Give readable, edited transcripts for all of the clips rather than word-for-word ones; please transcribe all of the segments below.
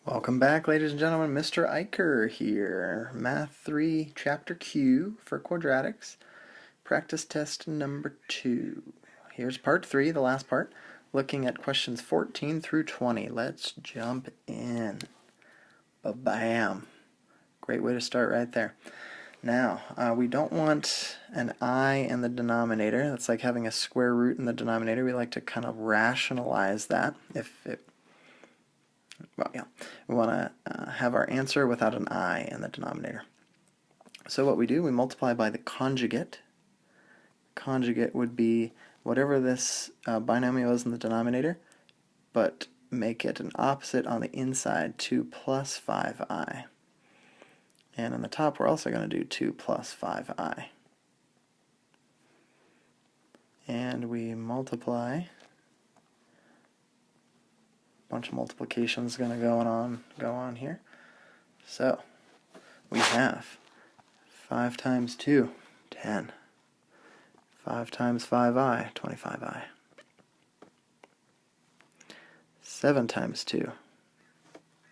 Welcome back, ladies and gentlemen. Mr. Eicher here. Math 3, Chapter Q for quadratics. Practice test number 2. Here's part 3, the last part, looking at questions 14 through 20. Let's jump in. Ba-bam. Great way to start right there. Now, we don't want an I in the denominator. That's like having a square root in the denominator. We like to kind of rationalize that. We want to have our answer without an I in the denominator. So what we do, we multiply by the conjugate. Conjugate would be whatever this binomial is in the denominator, but make it an opposite on the inside, 2 plus 5i. And on the top, we're also going to do 2 plus 5i. And we multiply. Bunch of multiplications going to go on here. So we have 5 times 2, 10. 5 times 5i, 25i. 7 times 2,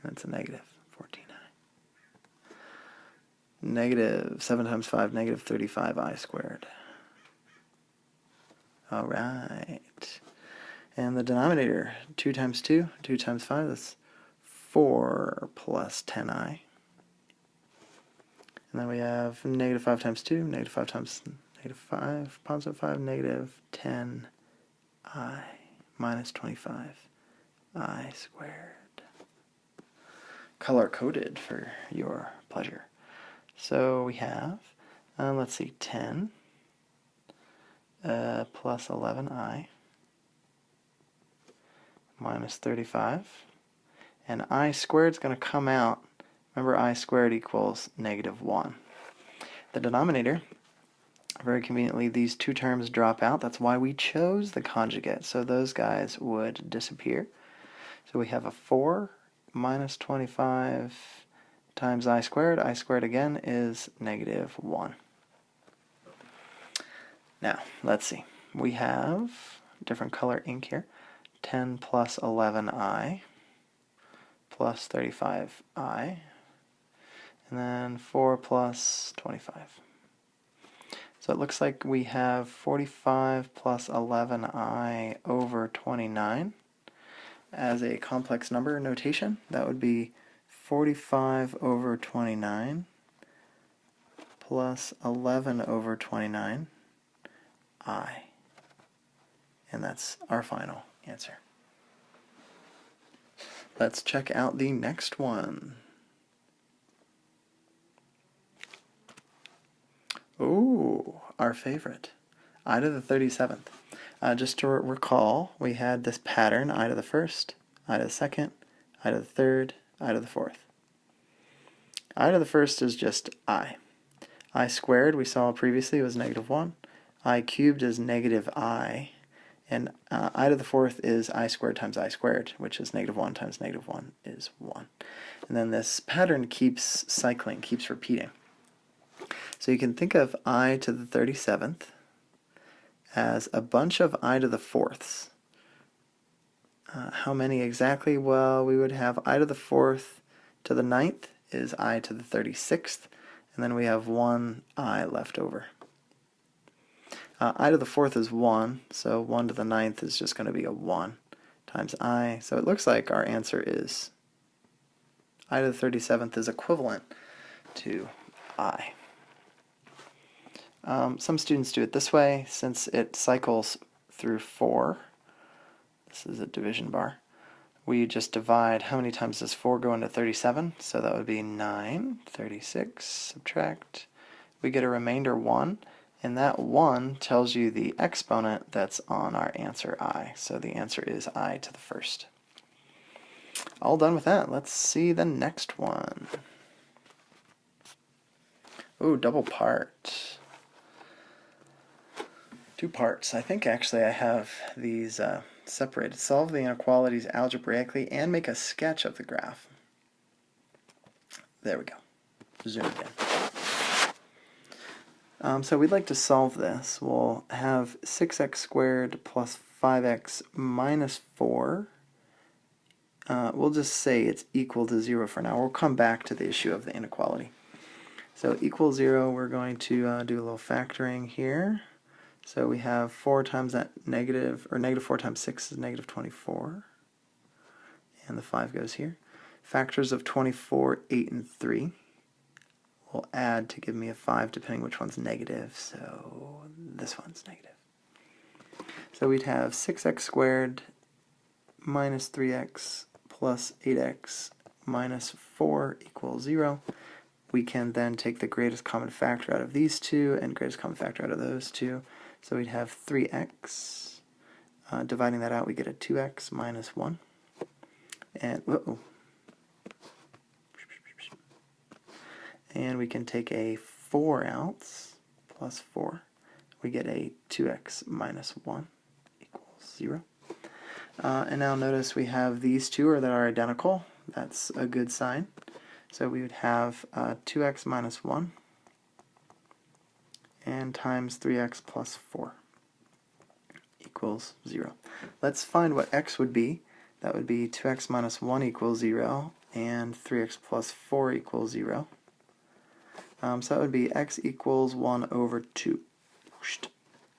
that's a negative, 14i. Negative 7 times 5, negative 35i squared. All right. And the denominator, 2 times 2, 2 times 5, that's 4 plus 10i. And then we have negative 5 times 2, negative 5 times negative 5, positive 5, negative 10i minus 25i squared. Color-coded for your pleasure. So we have, let's see, 10 plus 11i. Minus 35, and I squared is going to come out. Remember, I squared equals negative 1. The denominator, very conveniently, these two terms drop out. That's why we chose the conjugate, so those guys would disappear. So we have a 4 minus 25 times I squared. I squared again is negative 1. Now, let's see. We have different color ink here. 10 plus 11i plus 35i, and then 4 plus 25. So it looks like we have 45 plus 11i over 29 as a complex number notation. That would be 45 over 29 plus 11 over 29i. And that's our final answer. Let's check out the next one. Ooh, our favorite. I to the 37th. Just to recall, we had this pattern, I to the first, I to the second, I to the third, I to the fourth. I to the first is just I. I squared, we saw previously, was negative 1. I cubed is negative I. And I to the fourth is I squared times I squared, which is negative 1 times negative 1 is 1. And then this pattern keeps cycling, keeps repeating. So you can think of I to the 37th as a bunch of I to the fourths. How many exactly? Well, we would have I to the fourth to the 9th is I to the 36th, and then we have one I left over. I to the fourth is 1, so 1 to the 9th is just going to be a 1 times I. So it looks like our answer is I to the 37th is equivalent to I. Some students do it this way, since it cycles through 4. This is a division bar. We just divide, how many times does 4 go into 37? So that would be 9, 36, subtract. We get a remainder 1. And that 1 tells you the exponent that's on our answer I. So the answer is I to the first. All done with that. Let's see the next one. Ooh, double part. 2 parts. I think actually I have these separated. Solve the inequalities algebraically and make a sketch of the graph. There we go. Zoom in. So we'd like to solve this. We'll have 6x squared plus 5x minus 4 we'll just say it's equal to 0 for now. We'll come back to the issue of the inequality. So equal 0, we're going to do a little factoring here. So we have 4 times that negative, or negative 4 times 6 is negative 24. And the 5 goes here. Factors of 24, 8, and 3 will add to give me a 5 depending which one's negative. So this one's negative. So we'd have 6x squared minus 3x plus 8x minus 4 equals 0. We can then take the greatest common factor out of these two and greatest common factor out of those two. So we'd have 3x. Dividing that out, we get a 2x minus 1. And, and we can take a 4 out, plus 4. We get a 2x minus 1 equals 0. And now notice we have these two that are identical. That's a good sign. So we would have 2x minus 1 and times 3x plus 4 equals 0. Let's find what x would be. That would be 2x minus 1 equals 0 and 3x plus 4 equals 0. So that would be x equals 1 over 2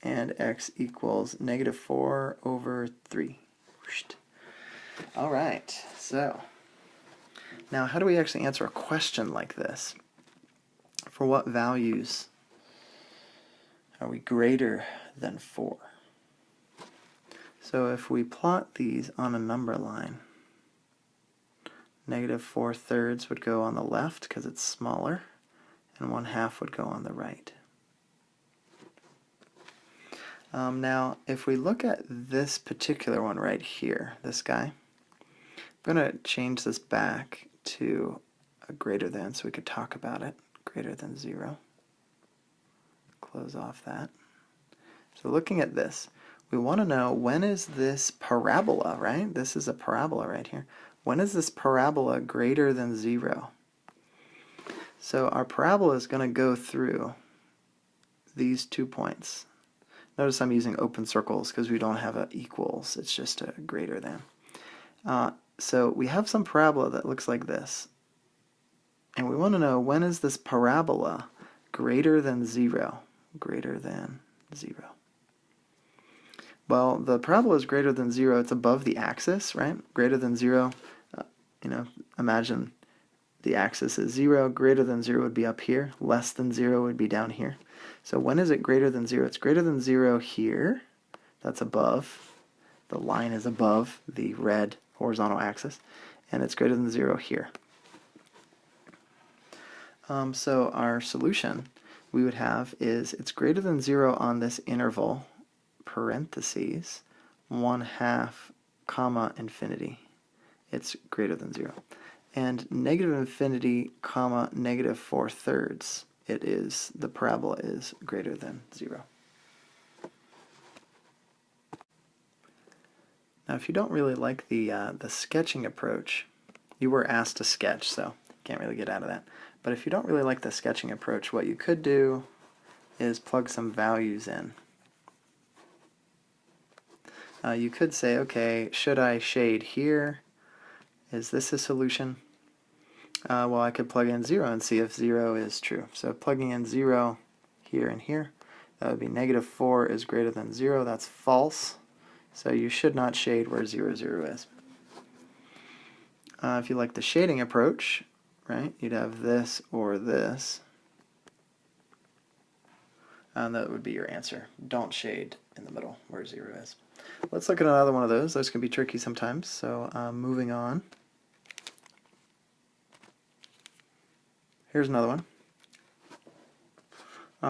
and x equals negative 4 over 3. All right, so now how do we actually answer a question like this? For what values are we greater than 4? So if we plot these on a number line, negative 4/3 would go on the left because it's smaller, and 1/2 would go on the right. Now, if we look at this particular one right here, this guy, I'm going to change this back to a greater than so we could talk about it. Greater than 0. Close off that. So looking at this, we want to know when is this parabola, right? This is a parabola right here. When is this parabola greater than 0? So our parabola is going to go through these 2 points. Notice I'm using open circles because we don't have a equals, it's just a greater than. So we have some parabola that looks like this. And we want to know when is this parabola greater than 0? Greater than 0. Well, the parabola is greater than 0, it's above the axis, right? Greater than 0, imagine the axis is 0, greater than 0 would be up here, less than 0 would be down here. So when is it greater than 0? It's greater than 0 here, that's above, the line is above the red horizontal axis, and it's greater than 0 here. So our solution we would have is it's greater than 0 on this interval, parentheses, 1/2, comma, infinity. It's greater than 0. And negative infinity, comma, negative 4/3, it is, the parabola is greater than 0. Now if you don't really like the sketching approach, you were asked to sketch, so can't really get out of that. But if you don't really like the sketching approach, what you could do is plug some values in. You could say, okay, should I shade here? Is this a solution? Well, I could plug in 0 and see if 0 is true. So plugging in 0 here and here, that would be negative 4 is greater than 0. That's false. So you should not shade where 0, 0 is. If you like the shading approach, right, you'd have this or this. And that would be your answer. Don't shade in the middle where 0 is. Let's look at another one of those. Those can be tricky sometimes. So moving on. Here's another one.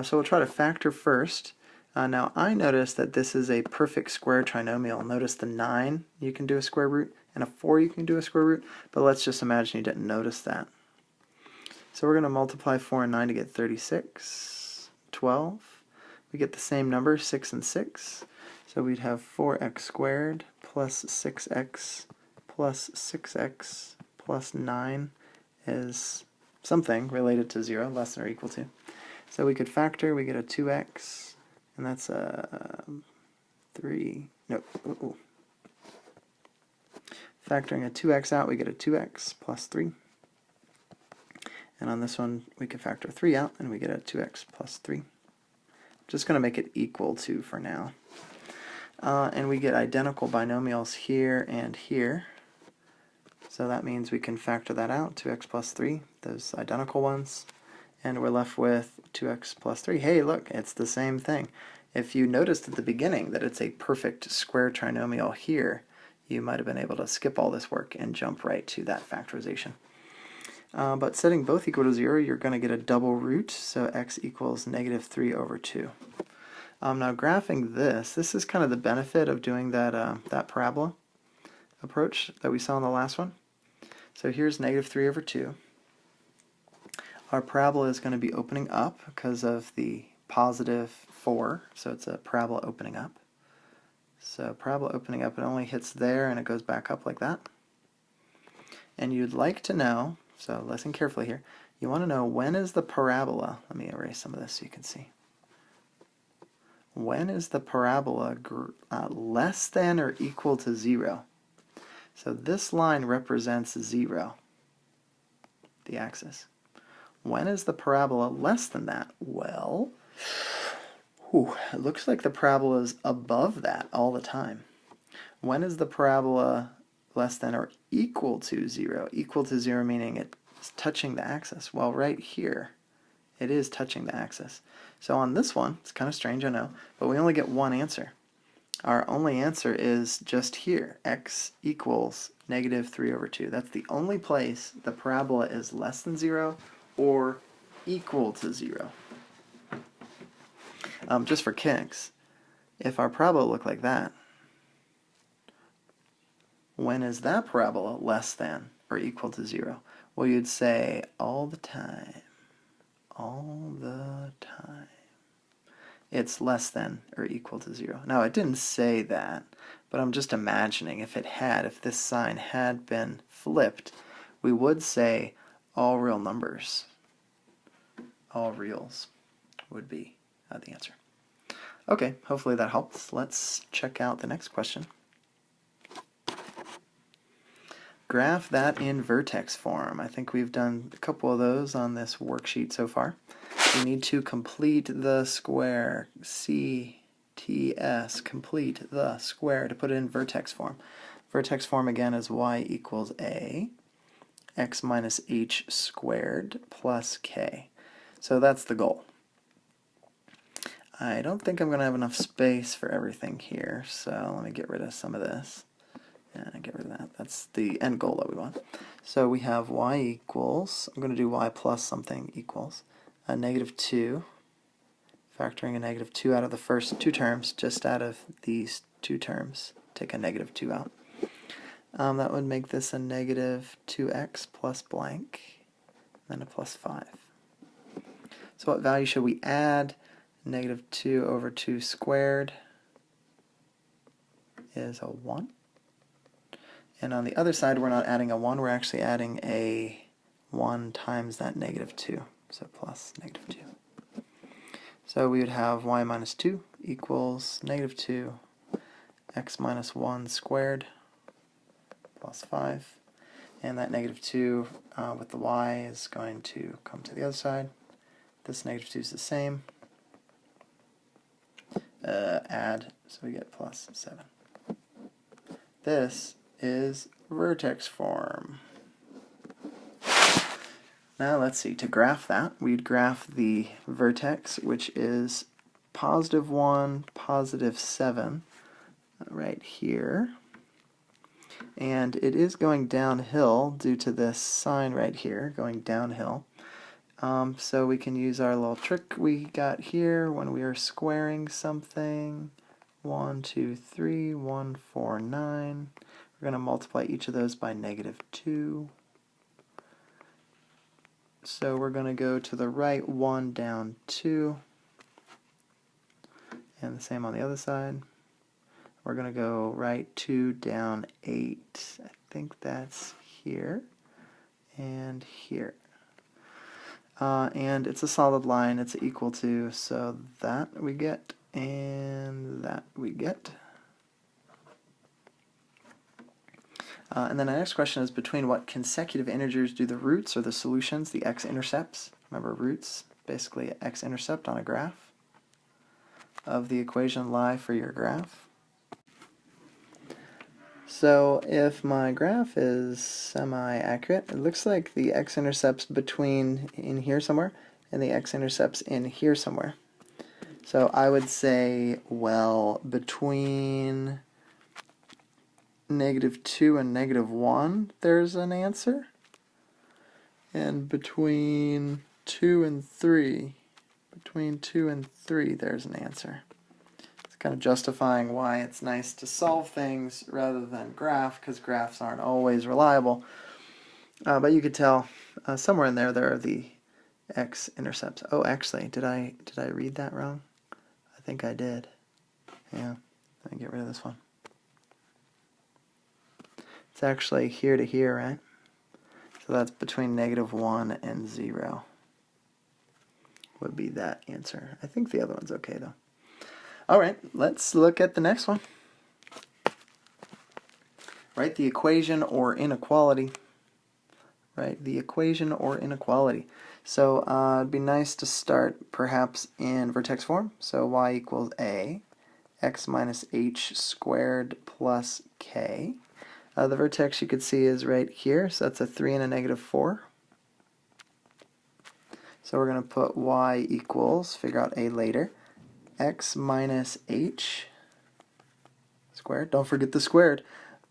So we'll try to factor first. Now I notice that this is a perfect square trinomial. Notice the 9 you can do a square root, and a 4 you can do a square root, but let's just imagine you didn't notice that. So we're going to multiply 4 and 9 to get 36, 12. We get the same number, 6 and 6. So we'd have 4x squared plus 6x plus 6x plus 9 is something related to 0, less than or equal to. So we could factor, we get a 2x, and that's a 3, no, Factoring a 2x out, we get a 2x plus 3. And on this one, we can factor 3 out, and we get a 2x plus 3. Just going to make it equal to for now. And we get identical binomials here and here. So that means we can factor that out, 2x plus 3, those identical ones. And we're left with 2x plus 3. Hey, look, it's the same thing. If you noticed at the beginning that it's a perfect square trinomial here, you might have been able to skip all this work and jump right to that factorization. But setting both equal to 0, you're going to get a double root, so x equals negative 3 over 2. Now graphing this is kind of the benefit of doing that, that parabola approach that we saw in the last one. So here's negative 3 over 2. Our parabola is going to be opening up because of the positive 4, so it's a parabola opening up. So parabola opening up, it only hits there and it goes back up like that. And you'd like to know, so listen carefully here, you want to know when is the parabola, let me erase some of this so you can see. When is the parabola less than or equal to 0? So this line represents 0, the axis. When is the parabola less than that? Well, it looks like the parabola is above that all the time. When is the parabola less than or equal to 0? Equal to 0 meaning it's touching the axis. Well, right here, it is touching the axis. So on this one, it's kind of strange, I know, but we only get one answer. Our only answer is just here, x equals negative 3 over 2. That's the only place the parabola is less than 0 or equal to 0. Just for kicks, if our parabola looked like that, when is that parabola less than or equal to 0? Well, you'd say all the time. All the time. It's less than or equal to 0. Now, it didn't say that, but I'm just imagining if this sign had been flipped, we would say all real numbers, all reals would be the answer. Okay, hopefully that helps. Let's check out the next question. Graph that in vertex form. I think we've done a couple of those on this worksheet so far. We need to complete the square, CTS, complete the square to put it in vertex form. Vertex form again is y equals a, x minus h squared plus k. So that's the goal. I don't think I'm going to have enough space for everything here, so let me get rid of some of this. And get rid of that. That's the end goal that we want. So we have y equals, I'm going to do y plus something equals, a negative 2, factoring a negative 2 out of the first two terms, just out of these two terms, take a negative 2 out. That would make this a negative 2x plus blank, then a plus 5. So what value should we add? Negative 2 over 2 squared is a 1. And on the other side, we're not adding a 1, we're actually adding a 1 times that negative 2, so plus negative 2. So we would have y minus 2 equals negative 2, x minus 1 squared plus 5. And that negative 2 with the y is going to come to the other side. This negative 2 is the same. Add, so we get plus 7. This is vertex form. Now let's see, to graph that, we'd graph the vertex, which is positive 1, positive 7, right here. And it is going downhill due to this sign right here, going downhill. So we can use our little trick we got here when we are squaring something. 1, 2, 3, 1, 4, 9. We're going to multiply each of those by negative 2. So we're going to go to the right 1 down 2. And the same on the other side. We're going to go right 2 down 8. I think that's here and here. And it's a solid line, it's equal to, so that we get, and that we get. And then the next question is, between what consecutive integers do the roots or the solutions, the x-intercepts, remember roots, basically x-intercept on a graph, of the equation lie for your graph? So if my graph is semi-accurate, it looks like the x-intercepts between in here somewhere and the x-intercepts in here somewhere. So I would say, well, between -2 and -1 there's an answer, and between 2 and 3 there's an answer. It's kind of justifying why it's nice to solve things rather than graph, because graphs aren't always reliable. But you could tell somewhere in there are the x-intercepts. Oh, actually, did I read that wrong? I think I did. Yeah, let me get rid of this one. It's actually here to here, right? So that's between -1 and 0 would be that answer. I think the other one's okay, though. All right, let's look at the next one. Write the equation or inequality. Write the equation or inequality. So it'd be nice to start perhaps in vertex form. So y equals a, x minus h squared plus k. The vertex you could see is right here, so that's a 3 and a -4. So we're going to put y equals, figure out a later, x minus h squared, don't forget the squared,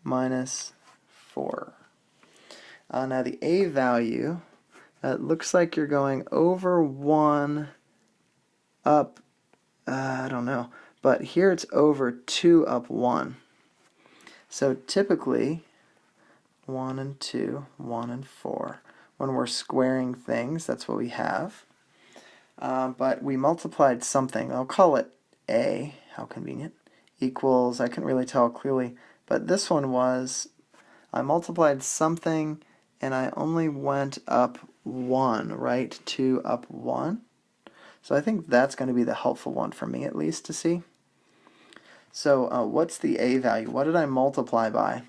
minus 4. Now the a value, it looks like you're going over 1 up, I don't know, but here it's over 2 up 1. So typically 1 and 2, 1 and 4. When we're squaring things, that's what we have. But we multiplied something, I'll call it a, how convenient, equals, I couldn't really tell clearly, but this one was, I multiplied something and I only went up 1, right? 2 up 1. So I think that's going to be the helpful one for me at least to see. So what's the a value? What did I multiply by?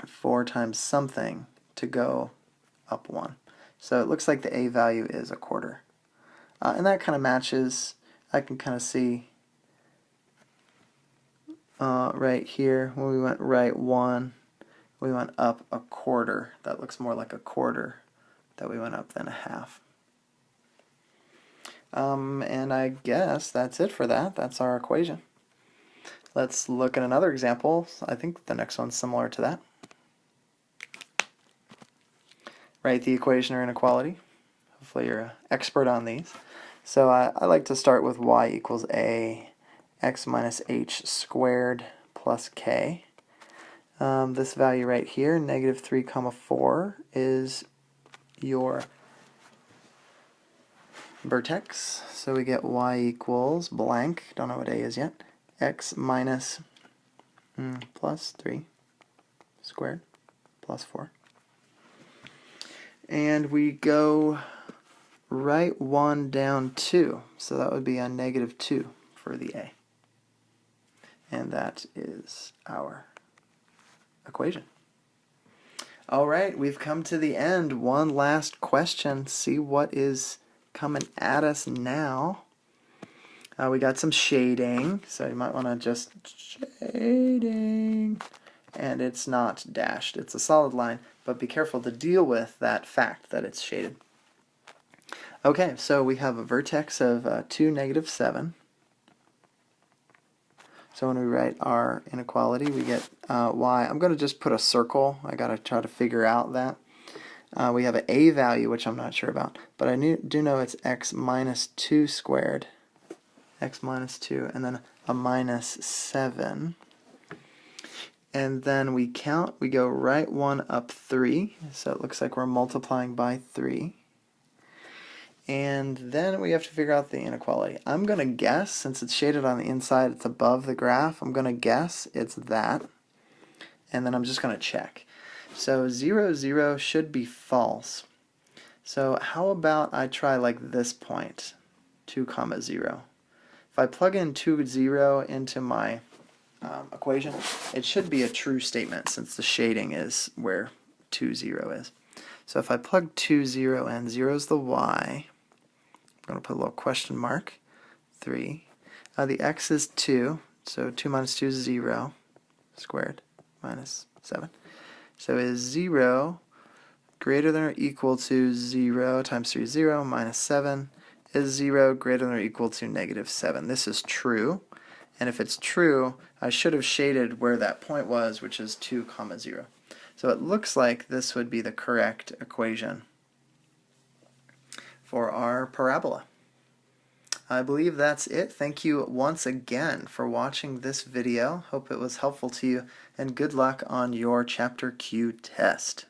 4 times something to go up 1. So it looks like the a value is 1/4. And that kind of matches, I can kind of see right here, when we went right 1, we went up 1/4. That looks more like 1/4 that we went up than 1/2. And I guess that's it for that. That's our equation. Let's look at another example. I think the next one's similar to that. Write the equation or inequality. Hopefully you're an expert on these. So I like to start with y equals a, x minus h squared plus k. This value right here, -3, 4, is your vertex. So we get y equals blank, don't know what a is yet, x minus plus 3 squared plus 4. And we go right 1 down 2, so that would be a -2 for the a. And that is our equation. All right, we've come to the end. One last question. See what is coming at us now. We got some shading, so you might want to just shading. And it's not dashed. It's a solid line, but be careful to deal with that fact that it's shaded. Okay, so we have a vertex of 2, -7. So when we write our inequality, we get y. I'm going to just put a circle. I got to try to figure out that. We have an a value, which I'm not sure about, but I do know it's x minus 2 squared, x minus 2, and then a -7. And then we count, we go right 1 up 3, so it looks like we're multiplying by 3. And then we have to figure out the inequality. I'm going to guess, since it's shaded on the inside, it's above the graph, I'm going to guess it's that. And then I'm just going to check. So 0, 0 should be false. So how about I try like this point, 2, 0. If I plug in 2, 0 into my equation, it should be a true statement since the shading is where 2, 0 is. So if I plug 2, 0 in, 0 is the y. I'm going to put a little question mark. 3. The x is 2, so 2 minus 2 is 0 squared minus 7. So is 0 greater than or equal to 0 times 3 is 0 minus 7 is 0 greater than or equal to negative 7. This is true, and if it's true, I should have shaded where that point was, which is 2, 0. So it looks like this would be the correct equation for our parabola. I believe that's it. Thank you once again for watching this video. Hope it was helpful to you, and good luck on your Chapter Q test.